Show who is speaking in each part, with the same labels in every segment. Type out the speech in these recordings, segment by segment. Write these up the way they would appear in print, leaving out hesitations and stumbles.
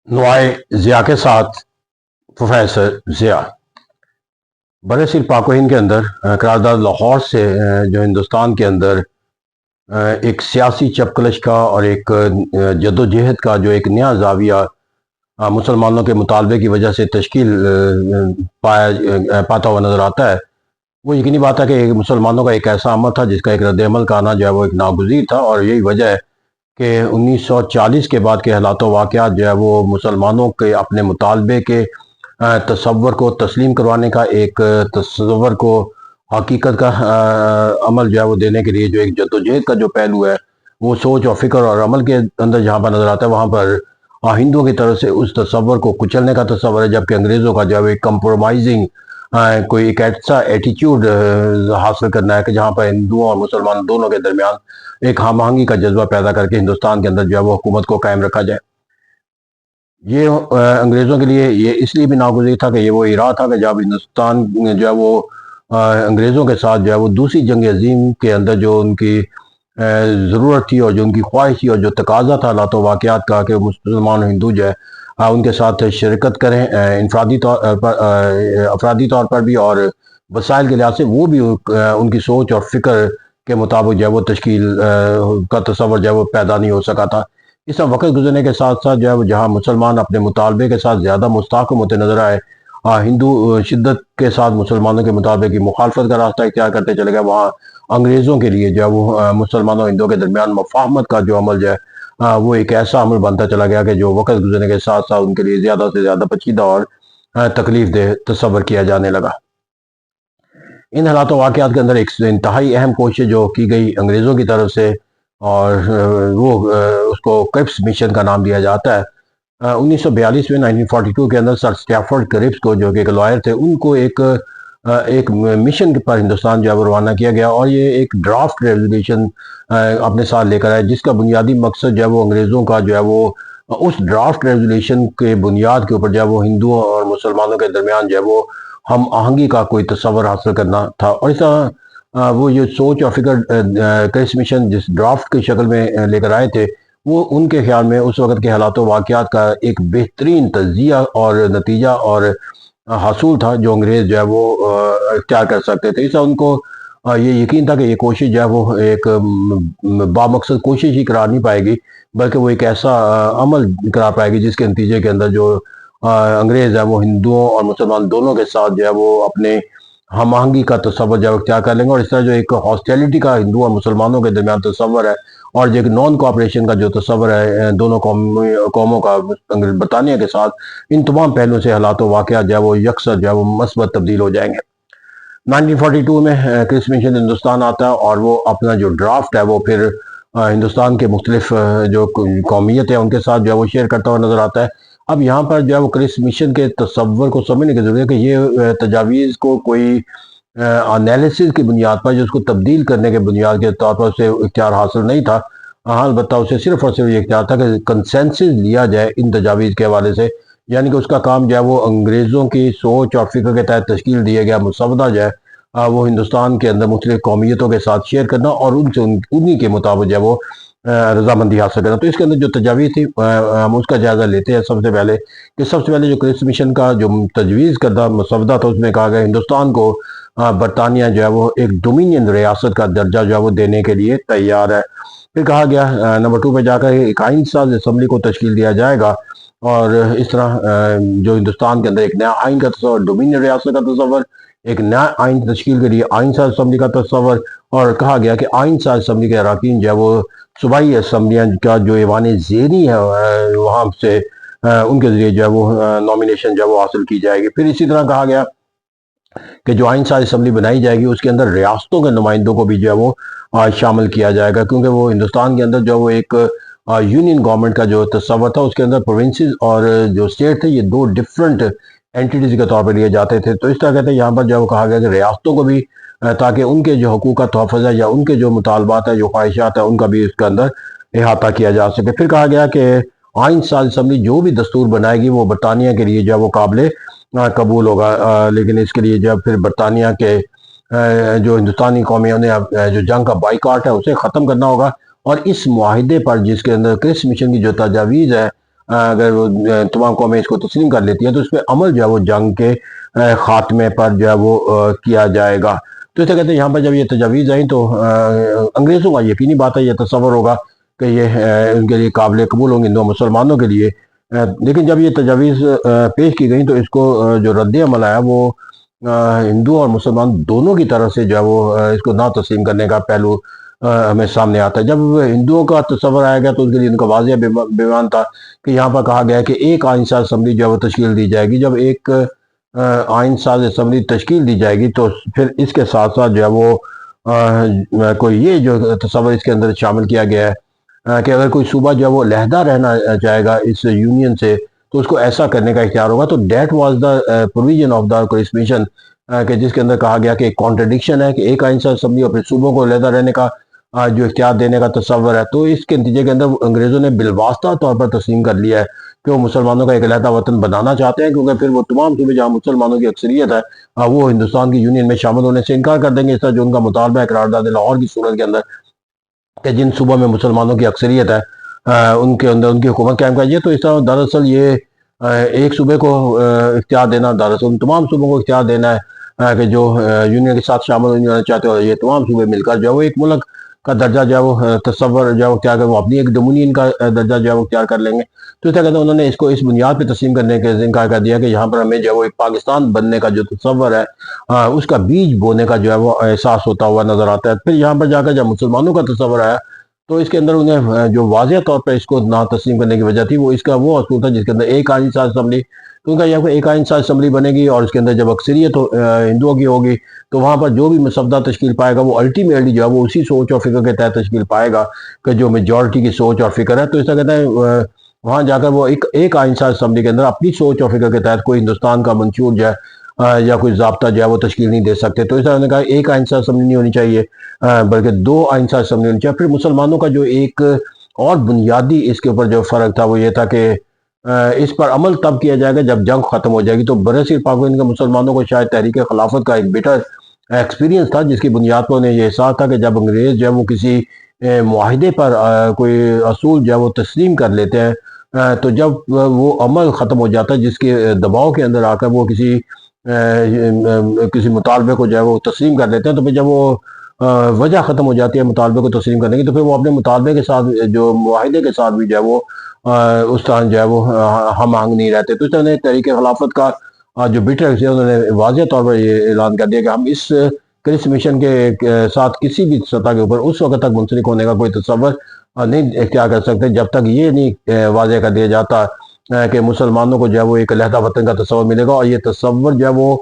Speaker 1: نوائے ضیاء کے ساتھ پروفیسر ضیاء برصغیر پاک و ہند کے اندر قرارداد لاہور سے جو ہندوستان کے اندر ایک سیاسی چپکلش کا اور ایک جد و جہد کا جو ایک نیا زاویہ مسلمانوں کے مطالبے کی وجہ سے تشکیل پاتا ہوا نظر آتا ہے۔ وہ یقینی بات ہے کہ مسلمانوں کا ایک ایسا عمل تھا جس کا ایک رد عمل کا آنا جو ہے وہ ایک ناگزیر تھا، اور یہی وجہ ہے کہ 1940 کے بعد کے حالات و واقعات جو ہے وہ مسلمانوں کے اپنے مطالبے کے تصور کو تسلیم کروانے کا، ایک تصور کو حقیقت کا عمل جو ہے وہ دینے کے لیے جو ایک جدوجہد کا جو پہلو ہے وہ سوچ اور فکر اور عمل کے اندر جہاں پر نظر آتا ہے، وہاں پر ہندوؤں کی طرف سے اس تصور کو کچلنے کا تصور ہے، جبکہ انگریزوں کا جو ہے ایک کمپرومائزنگ کوئی ایک ایسا ایٹیچیوڈ حاصل کرنا ہے کہ جہاں پر ہندوؤں اور مسلمان دونوں کے درمیان ایک ہم آہنگی کا جذبہ پیدا کر کے ہندوستان کے اندر جو ہے وہ حکومت کو قائم رکھا جائے۔ یہ انگریزوں کے لیے یہ اس لیے بھی ناگزیر تھا کہ یہ وہ ایرا تھا کہ جب ہندوستان جو ہے وہ انگریزوں کے ساتھ جو ہے وہ دوسری جنگ عظیم کے اندر جو ان کی ضرورت تھی اور جو ان کی خواہش تھی اور جو تقاضا تھا حالات و واقعات کا کہ مسلمان و ہندو جو ہے ان کے ساتھ شرکت کریں افرادی طور پر بھی اور وسائل کے لحاظ سے، وہ بھی ان کی سوچ اور فکر کے مطابق جو ہے وہ تشکیل کا تصور جو ہے وہ پیدا نہیں ہو سکا تھا۔ اس طرح وقت گزرنے کے ساتھ ساتھ جو ہے وہ جہاں مسلمان اپنے مطالبے کے ساتھ زیادہ مستحکم ہوتے نظر آئے، ہندو شدت کے ساتھ مسلمانوں کے مطالبے کی مخالفت کا راستہ اختیار کرتے چلے گئے، وہاں انگریزوں کے لیے جو ہے وہ مسلمانوں ہندوؤں کے درمیان مفاہمت کا جو عمل جو ہے وہ ایک ایسا عمل بنتا چلا گیا کہ جو وقت گزرنے کے ساتھ ساتھ ان کے لیے زیادہ سے زیادہ پیچیدہ اور تکلیف دہ تصور کیا جانے لگا۔ ان حالات و واقعات کے اندر ایک انتہائی اہم کوشش جو کی گئی انگریزوں کی طرف سے، اور وہ اس کو کرپس مشن کا نام دیا جاتا ہے۔ 1942 میں 1942 کے اندر سر اسٹیفورڈ کرپس کو، جو کہ ایک لائر تھے، ان کو ایک مشن پر ہندوستان جو ہے وہ روانہ کیا گیا، اور یہ ایک ڈرافٹ ریزولوشن اپنے ساتھ لے کر آئے، جس کا بنیادی مقصد جو ہے وہ انگریزوں کا جو ہے وہ اس ڈرافٹ ریزولوشن کے بنیاد کے اوپر جو ہے وہ ہندوؤں اور مسلمانوں کے درمیان جو ہے وہ ہم آہنگی کا کوئی تصور حاصل کرنا تھا۔ اور اس طرح وہ جو سوچ اور فکر کرپس مشن جس ڈرافٹ کی شکل میں لے کر آئے تھے، وہ ان کے خیال میں اس وقت کے حالات و واقعات کا ایک بہترین تجزیہ اور نتیجہ اور حصول تھا جو انگریز جو ہے وہ اختیار کر سکتے تھے۔ اس طرح ان کو یہ یقین تھا کہ یہ کوشش جو ہے وہ ایک بامقصد کوشش ہی قرار نہیں پائے گی، بلکہ وہ ایک ایسا عمل قرار پائے گی جس کے نتیجے کے اندر جو انگریز ہے وہ ہندوؤں اور مسلمان دونوں کے ساتھ جو ہے وہ اپنے ہم آہنگی کا تصور جو ہے اختیار کر لیں گے، اور اس طرح جو ایک ہاسٹیلٹی کا ہندو اور مسلمانوں کے درمیان تصور ہے، اور جو ایک نان کوآپریشن کا جو تصور ہے دونوں قوموں کا برطانیہ کے ساتھ، ان تمام پہلوؤں سے حالات و واقعات جو ہے وہ یکسر جو ہے وہ مثبت تبدیل ہو جائیں گے۔ 1942 میں کرپس مشن ہندوستان آتا ہے، اور وہ اپنا جو ڈرافٹ ہے وہ پھر ہندوستان کے مختلف جو قومیت ہے ان کے ساتھ جو ہے وہ شیئر کرتا ہوا نظر آتا ہے۔ اب یہاں پر جو ہے وہ کرپس مشن کے تصور کو سمجھنے کی ضرورت ہے کہ یہ تجاویز کو کوئی انالیسس کی بنیاد پر، جو اس کو تبدیل کرنے کے بنیاد کے طور پر اسے اختیار حاصل نہیں تھا، البتہ اسے صرف اور صرف یہ اختیار تھا کہ کنسنسس لیا جائے ان تجاویز کے حوالے سے، یعنی کہ اس کا کام جو ہے وہ انگریزوں کی سوچ اور فکر کے تحت تشکیل دیا گیا مسودہ جو ہے وہ ہندوستان کے اندر مختلف قومیتوں کے ساتھ شیئر کرنا، اور ان سے انہی کے مطابق جو ہے وہ رضامندی حاصل کرنا۔ تو اس کے اندر جو تجاویز تھی ہم اس کا جائزہ لیتے ہیں۔ سب سے پہلے جو کرپس مشن کا جو تجویز کردہ مسودہ تھا، اس میں کہا گیا ہندوستان کو برطانیہ جو ہے وہ ایک ڈومینین ریاست کا درجہ جو ہے وہ دینے کے لیے تیار ہے۔ پھر کہا گیا نمبر 2 پہ جا کر ایک آئین ساز اسمبلی کو تشکیل دیا جائے گا، اور اس طرح جو ہندوستان کے اندر ایک نیا آئین کا تصور، ڈومینین ریاست کا تصور، ایک نیا آئین تشکیل کے لیے آئین ساز اسمبلی کا تصور، اور کہا گیا کہ آئین ساز اسمبلی کے اراکین جو ہے وہ صوبائی اسمبلیاں کا جو ایوان زیریں ہے وہاں سے ان کے ذریعے جو ہے وہ نامینیشن جو ہے وہ حاصل کی جائے گی۔ پھر اسی طرح کہا گیا کہ جو آئین ساز اسمبلی بنائی جائے گی اس کے اندر ریاستوں کے نمائندوں کو بھی جو ہے وہ شامل کیا جائے گا، کیونکہ وہ ہندوستان کے اندر جو وہ ایک یونین گورنمنٹ کا جو تصور تھا، اس کے اندر پروونسز اور جو اسٹیٹ تھے یہ دو ڈفرنٹ اینٹیٹیز کے طور پر لیے جاتے تھے۔ تو اس طرح کہتے ہیں یہاں پر جو ہے وہ کہا گیا کہ ریاستوں کو بھی، تاکہ ان کے جو حقوق کا تحفظ ہے یا ان کے جو مطالبات ہیں، جو خواہشات ہیں، ان کا بھی اس کے اندر احاطہ کیا جا سکے۔ پھر کہا گیا کہ آئین ساز اسمبلی جو بھی دستور بنائے گی وہ برطانیہ کے لیے جو ہے وہ قابل قبول ہوگا، لیکن اس کے لیے جو پھر برطانیہ کے جو ہندوستانی قومیوں نے جو جنگ کا بائیکاٹ ہے اسے ختم کرنا ہوگا، اور اس معاہدے پر جس کے اندر کرپس مشن کی جو تجاویز ہے اگر وہ تمام قومیں اس کو تسلیم کر لیتی ہیں تو اس پہ عمل جو ہے وہ جنگ کے خاتمے پر جو ہے وہ کیا جائے گا۔ تو اسے کہتے ہیں یہاں پر جب یہ تجاویز آئیں تو انگریزوں کا یقینی بات ہے، یہ تصور ہوگا کہ یہ ان کے لیے قابل قبول ہوں گے ہندو مسلمانوں کے لیے، لیکن جب یہ تجاویز پیش کی گئیں تو اس کو جو رد عمل آیا وہ ہندو اور مسلمان دونوں کی طرف سے جو ہے وہ اس کو نہ تسلیم کرنے کا پہلو ہمیں سامنے آتا ہے۔ جب ہندوؤں کا تصور آیا گیا تو ان کے لیے ان کا واضح بیان تھا کہ یہاں پر کہا گیا ہے کہ ایک آئین ساز اسمبلی جو ہے وہ تشکیل دی جائے گی۔ جب ایک آئین ساز اسمبلی تشکیل دی جائے گی تو پھر اس کے ساتھ ساتھ جو ہے وہ کوئی یہ جو تصور اس کے اندر شامل کیا گیا ہے کہ اگر کوئی صوبہ جو ہے وہ علیحدہ رہنا چاہے گا اس یونین سے تو اس کو ایسا کرنے کا اختیار ہوگا۔ تو that was the provision of the constitution, کہ جس کے اندر کہا گیا کہ ایک کانٹرڈکشن ہے کہ ایک آئین ساز اسمبلی اور پھر صوبوں کو علیحدہ رہنے کا جو اختیار دینے کا تصور ہے۔ تو اس کے نتیجے کے اندر انگریزوں نے بالواسطہ طور پر تسلیم کر لیا ہے کہ وہ مسلمانوں کا ایک علیحدہ وطن بنانا چاہتے ہیں، کیونکہ پھر وہ تمام صوبے جہاں مسلمانوں کی اکثریت ہے وہ ہندوستان کی یونین میں شامل ہونے سے انکار کر دیں گے۔ اس طرح جو ان کا مطالبہ ہے قرارداد لاہور کی صورت کے اندر کہ جن صوبوں میں مسلمانوں کی اکثریت ہے ان کے اندر ان کی حکومت قائم کیجیے، تو اس طرح دراصل یہ ایک صوبے کو اختیار دینا، دراصل تمام صوبوں کو اختیار دینا ہے کہ جو یونین کے ساتھ شامل ہونا چاہتے ہو، یہ تمام صوبے مل کر جو ہے وہ ایک ملک کا درجہ جو ہے وہ تصور جو ہے وہ اختیار کر، وہ اپنی ایک ڈومینین کا درجہ جو ہے وہ اختیار کر لیں گے۔ تو اس طرح کہتے ہیں انہوں نے اس کو اس بنیاد پہ تسلیم کرنے کے انکار کر دیا کہ یہاں پر ہمیں جو ہے وہ ایک پاکستان بننے کا جو تصور ہے اس کا بیج بونے کا جو ہے وہ احساس ہوتا ہوا نظر آتا ہے۔ پھر یہاں پر جا کر جب مسلمانوں کا تصور آیا تو اس کے اندر انہیں جو واضح طور پر اس کو نہ تسلیم کرنے کی وجہ تھی وہ اس کا وہ اصول تھا جس کے اندر ایک آئین ساز اسمبلی، تو ان کا یہ ایک آئین ساز اسمبلی بنے گی اور اس کے اندر جب اکثریت ہندوؤں کی ہوگی تو وہاں پر جو بھی مسودہ تشکیل پائے گا وہ الٹیمیٹلی جو ہے وہ اسی سوچ اور فکر کے تحت تشکیل پائے گا کہ جو میجورٹی کی سوچ اور فکر ہے۔ تو اس طرح کہتے ہیں وہاں جا کر وہ ایک آئین ساز اسمبلی کے اندر اپنی سوچ اور فکر کے تحت کوئی ہندوستان کا منشور جو ہے یا کوئی ضابطہ جو ہے وہ تشکیل نہیں دے سکتے۔ تو اس طرح نے کہا ایک آئین ساز اسمبلی نہیں ہونی چاہیے بلکہ دو آئین ساز اسمبلی ہونی چاہیے۔ پھر مسلمانوں کا جو ایک اور بنیادی اس کے اوپر جو فرق تھا وہ یہ تھا کہ اس پر عمل تب کیا جائے گا جب جنگ ختم ہو جائے گی۔ تو برصغیر پاک و ہند کے مسلمانوں کو شاید تحریک خلافت کا ایک بیٹر ایکسپیرینس تھا جس کی بنیاد پر انہیں یہ احساس تھا کہ جب انگریز جو ہے وہ کسی معاہدے پر کوئی اصول جو ہے وہ تسلیم کر لیتے ہیں تو جب وہ عمل ختم ہو جاتا ہے جس کے دباؤ کے اندر آ کر وہ کسی مطالبے کو جو ہے وہ تسلیم کر لیتے ہیں، تو پھر جب وہ وجہ ختم ہو جاتی ہے مطالبے کو تسلیم کرنے کی تو پھر وہ اپنے مطالبے کے ساتھ جو معاہدے کے ساتھ بھی جو ہے وہ اس طرح جو ہے وہ ہم آہنگ نہیں رہتے۔ تو اس طرح تحریک خلافت کا جو بیٹر انہوں نے واضح طور پر یہ اعلان کر دیا کہ ہم اس کرس مشن کے ساتھ کسی بھی سطح کے اوپر اس وقت تک منسلک ہونے کا کوئی تصور نہیں اختیار کر سکتے جب تک یہ نہیں واضح کر دیا جاتا کہ مسلمانوں کو جو ہے وہ ایک علیحدہ وطن کا تصور ملے گا، اور یہ تصور جو ہے وہ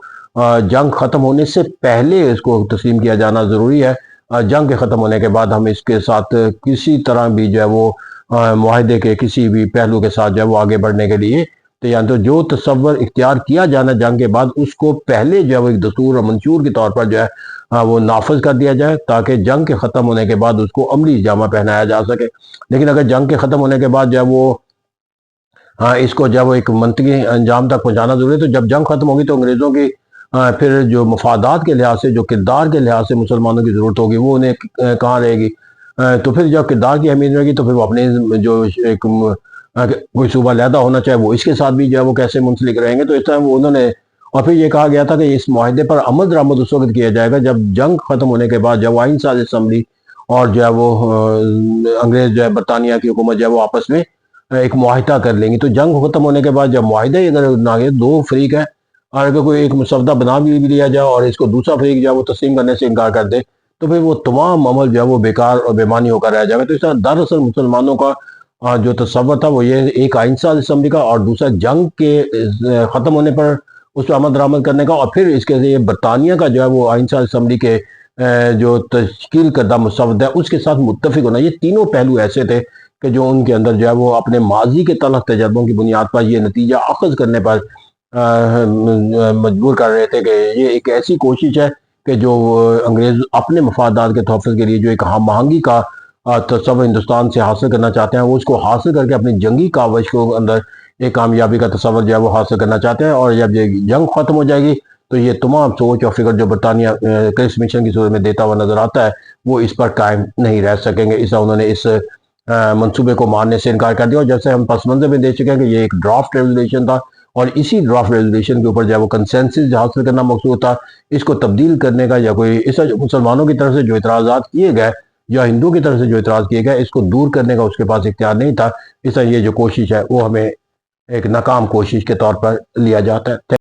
Speaker 1: جنگ ختم ہونے سے پہلے اس کو تسلیم کیا جانا ضروری ہے۔ جنگ کے ختم ہونے کے بعد ہم اس کے ساتھ کسی طرح بھی جو ہے وہ معاہدے کے کسی بھی پہلو کے ساتھ جو ہے وہ آگے بڑھنے کے لیے تیار، تو جو تصور اختیار کیا جانا جنگ کے بعد اس کو پہلے جو ہے وہ ایک دستور اور منشور کے طور پر جو ہے وہ نافذ کر دیا جائے تاکہ جنگ کے ختم ہونے کے بعد اس کو عملی جامہ پہنایا جا سکے۔ لیکن اگر جنگ کے ختم ہونے کے بعد جو ہے وہ اس کو جب وہ ایک منطقی انجام تک پہنچانا ضروری ہے، تو جب جنگ ختم ہوگی تو انگریزوں کی پھر جو مفادات کے لحاظ سے جو کردار کے لحاظ سے مسلمانوں کی ضرورت ہوگی وہ انہیں کہاں رہے گی؟ تو پھر جب کردار کی اہمیت رہے گی تو پھر وہ اپنے جو ایک کوئی صوبہ علیحدہ ہونا چاہے وہ اس کے ساتھ بھی جو ہے وہ کیسے منسلک رہیں گے۔ تو اس طرح انہوں نے اور پھر یہ کہا گیا تھا کہ اس معاہدے پر عمل درآمد اس وقت کیا جائے گا جب جنگ ختم ہونے کے بعد جب آئین ساز اسمبلی اور جو ہے وہ انگریز جو ہے برطانیہ کی حکومت جو ہے وہ آپس میں ایک معاہدہ کر لیں گی۔ تو جنگ ختم ہونے کے بعد جب معاہدہ ہی اگر نہ دو فریق ہیں اور اگر کوئی ایک مسودہ بنا بھی لیا جائے اور اس کو دوسرا فریق جو ہے وہ تسلیم کرنے سے انکار کر دے تو پھر وہ تمام عمل جو ہے وہ بیکار اور بے معنی ہو کر رہ جائے گا۔ تو اس طرح دراصل مسلمانوں کا جو تصور تھا وہ یہ ایک آئین ساز اسمبلی کا اور دوسرا جنگ کے ختم ہونے پر اس پہ عمل درآمد کرنے کا، اور پھر اس کے لیے برطانیہ کا جو ہے وہ آئین ساز اسمبلی کے جو تشکیل کردہ مسودہ ہے اس کے ساتھ متفق ہونا۔ یہ تینوں پہلو ایسے تھے کہ جو ان کے اندر جو ہے وہ اپنے ماضی کے تلخ تجربوں کی بنیاد پر یہ نتیجہ اخذ کرنے پر مجبور کر رہے تھے کہ یہ ایک ایسی کوشش ہے کہ جو انگریز اپنے مفادات کے تحفظ کے لیے جو ایک ہم آہنگی کا تصور ہندوستان سے حاصل کرنا چاہتے ہیں وہ اس کو حاصل کر کے اپنی جنگی کاوش کو اندر ایک کامیابی کا تصور جو ہے وہ حاصل کرنا چاہتے ہیں، اور جب یہ جنگ ختم ہو جائے گی تو یہ تمام سوچ اور فکر جو برطانیہ کرس مشن کی صورت میں دیتا ہوا نظر آتا ہے وہ اس پر قائم نہیں رہ سکیں گے۔ اس طرح انہوں نے اس منصوبے کو ماننے سے انکار کر دیا، اور جیسے ہم پس منظر میں دیکھ چکے ہیں کہ یہ ایک ڈرافٹ ریزولوشن تھا، اور اسی ڈرافٹ ریزولوشن کے اوپر جو ہے وہ کنسنسس حاصل کرنا مقصود تھا۔ اس کو تبدیل کرنے کا یا کوئی اس مسلمانوں کی طرف سے جو اعتراضات کیے گئے یا ہندوؤں کی طرف سے جو اعتراض کیے گئے، اس کو دور کرنے کا اس کے پاس اختیار نہیں تھا۔ اس طرح یہ جو کوشش ہے وہ ہمیں ایک ناکام کوشش کے طور پر لیا جاتا ہے۔